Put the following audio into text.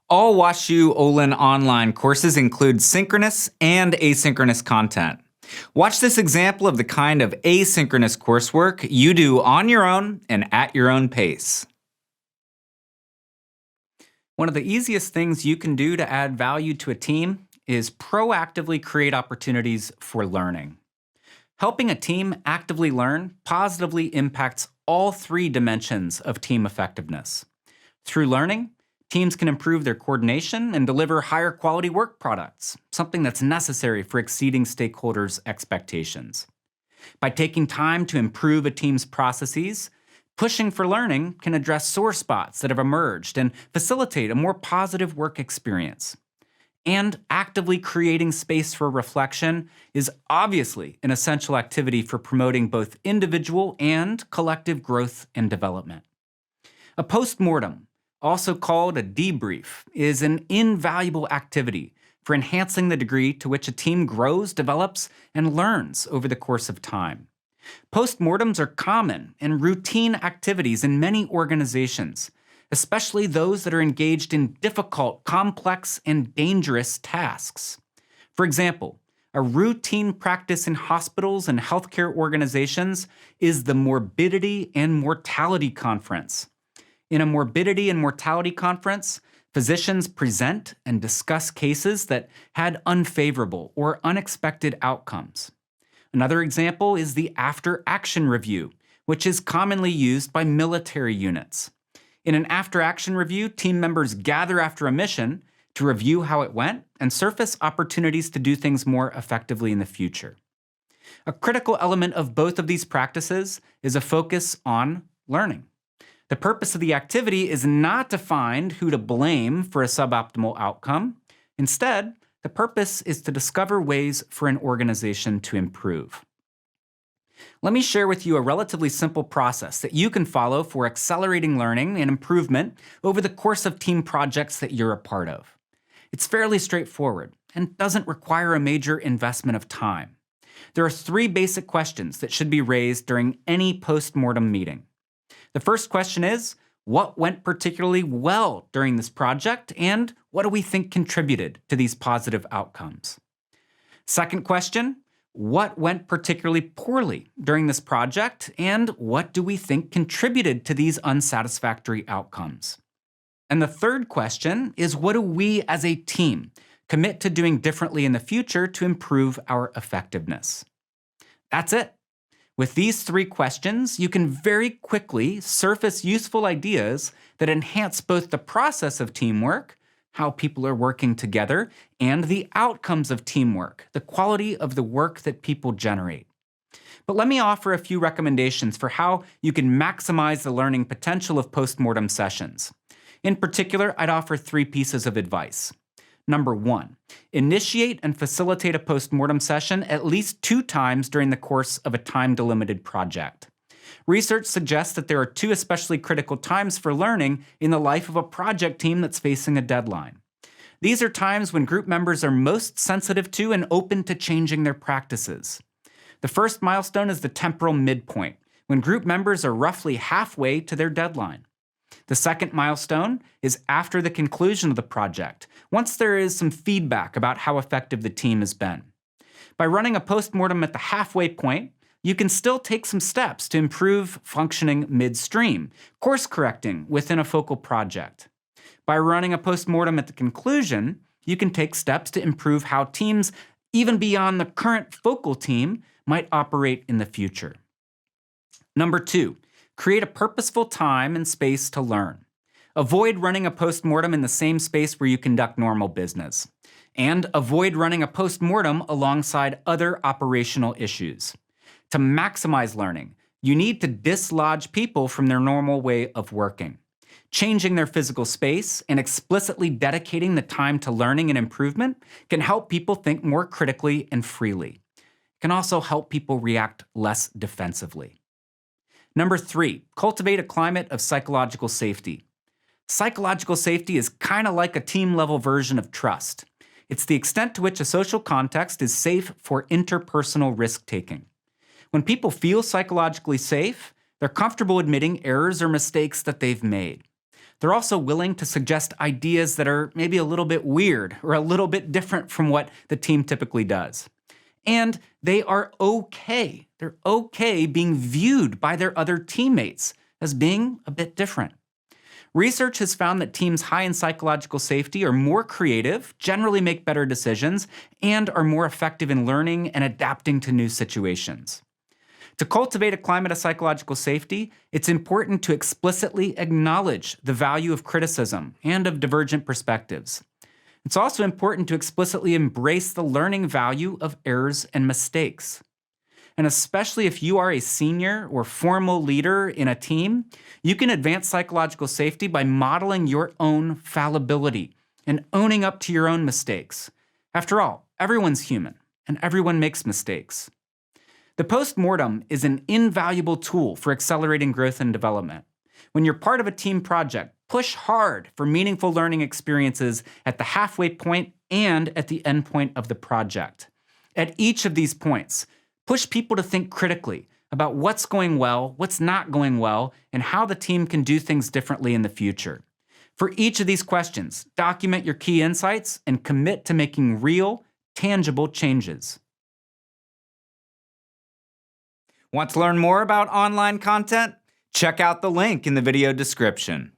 All WashU Olin online courses include synchronous and asynchronous content. Watch this example of the kind of asynchronous coursework you do on your own and at your own pace. One of the easiest things you can do to add value to a team is proactively create opportunities for learning. Helping a team actively learn positively impacts all three dimensions of team effectiveness. Through learning, teams can improve their coordination and deliver higher quality work products, something that's necessary for exceeding stakeholders' expectations. By taking time to improve a team's processes, pushing for learning can address sore spots that have emerged and facilitate a more positive work experience. And actively creating space for reflection is obviously an essential activity for promoting both individual and collective growth and development. A postmortem, also called a debrief, is an invaluable activity for enhancing the degree to which a team grows, develops, and learns over the course of time. Postmortems are common and routine activities in many organizations, especially those that are engaged in difficult, complex, and dangerous tasks. For example, a routine practice in hospitals and healthcare organizations is the Morbidity and Mortality Conference. In a morbidity and mortality conference, physicians present and discuss cases that had unfavorable or unexpected outcomes. Another example is the after-action review, which is commonly used by military units. In an after-action review, team members gather after a mission to review how it went and surface opportunities to do things more effectively in the future. A critical element of both of these practices is a focus on learning. The purpose of the activity is not to find who to blame for a suboptimal outcome. Instead, the purpose is to discover ways for an organization to improve. Let me share with you a relatively simple process that you can follow for accelerating learning and improvement over the course of team projects that you're a part of. It's fairly straightforward and doesn't require a major investment of time. There are three basic questions that should be raised during any postmortem meeting. The first question is, what went particularly well during this project, and what do we think contributed to these positive outcomes? Second question, what went particularly poorly during this project, and what do we think contributed to these unsatisfactory outcomes? And the third question is, what do we as a team commit to doing differently in the future to improve our effectiveness? That's it. With these three questions, you can very quickly surface useful ideas that enhance both the process of teamwork, how people are working together, and the outcomes of teamwork, the quality of the work that people generate. But let me offer a few recommendations for how you can maximize the learning potential of postmortem sessions. In particular, I'd offer three pieces of advice. Number 1, initiate and facilitate a postmortem session at least 2 times during the course of a time-delimited project. Research suggests that there are 2 especially critical times for learning in the life of a project team that's facing a deadline. These are times when group members are most sensitive to and open to changing their practices. The first milestone is the temporal midpoint, when group members are roughly halfway to their deadline. The second milestone is after the conclusion of the project, once there is some feedback about how effective the team has been. By running a postmortem at the halfway point, you can still take some steps to improve functioning midstream, course correcting within a focal project. By running a postmortem at the conclusion, you can take steps to improve how teams, even beyond the current focal team, might operate in the future. Number 2, create a purposeful time and space to learn. Avoid running a postmortem in the same space where you conduct normal business. And avoid running a postmortem alongside other operational issues. To maximize learning, you need to dislodge people from their normal way of working. Changing their physical space and explicitly dedicating the time to learning and improvement can help people think more critically and freely. It can also help people react less defensively. Number 3, cultivate a climate of psychological safety. Psychological safety is kind of like a team-level version of trust. It's the extent to which a social context is safe for interpersonal risk-taking. When people feel psychologically safe, they're comfortable admitting errors or mistakes that they've made. They're also willing to suggest ideas that are maybe a little bit weird or a little bit different from what the team typically does. And they are okay. They're okay being viewed by their other teammates as being a bit different. Research has found that teams high in psychological safety are more creative, generally make better decisions, and are more effective in learning and adapting to new situations. To cultivate a climate of psychological safety, it's important to explicitly acknowledge the value of criticism and of divergent perspectives. It's also important to explicitly embrace the learning value of errors and mistakes. And especially if you are a senior or formal leader in a team, you can advance psychological safety by modeling your own fallibility and owning up to your own mistakes. After all, everyone's human, and everyone makes mistakes. The Postmortem is an invaluable tool for accelerating growth and development. When you're part of a team project, push hard for meaningful learning experiences at the halfway point and at the end point of the project. At each of these points, push people to think critically about what's going well, what's not going well, and how the team can do things differently in the future. For each of these questions, document your key insights and commit to making real, tangible changes. Want to learn more about online content? Check out the link in the video description.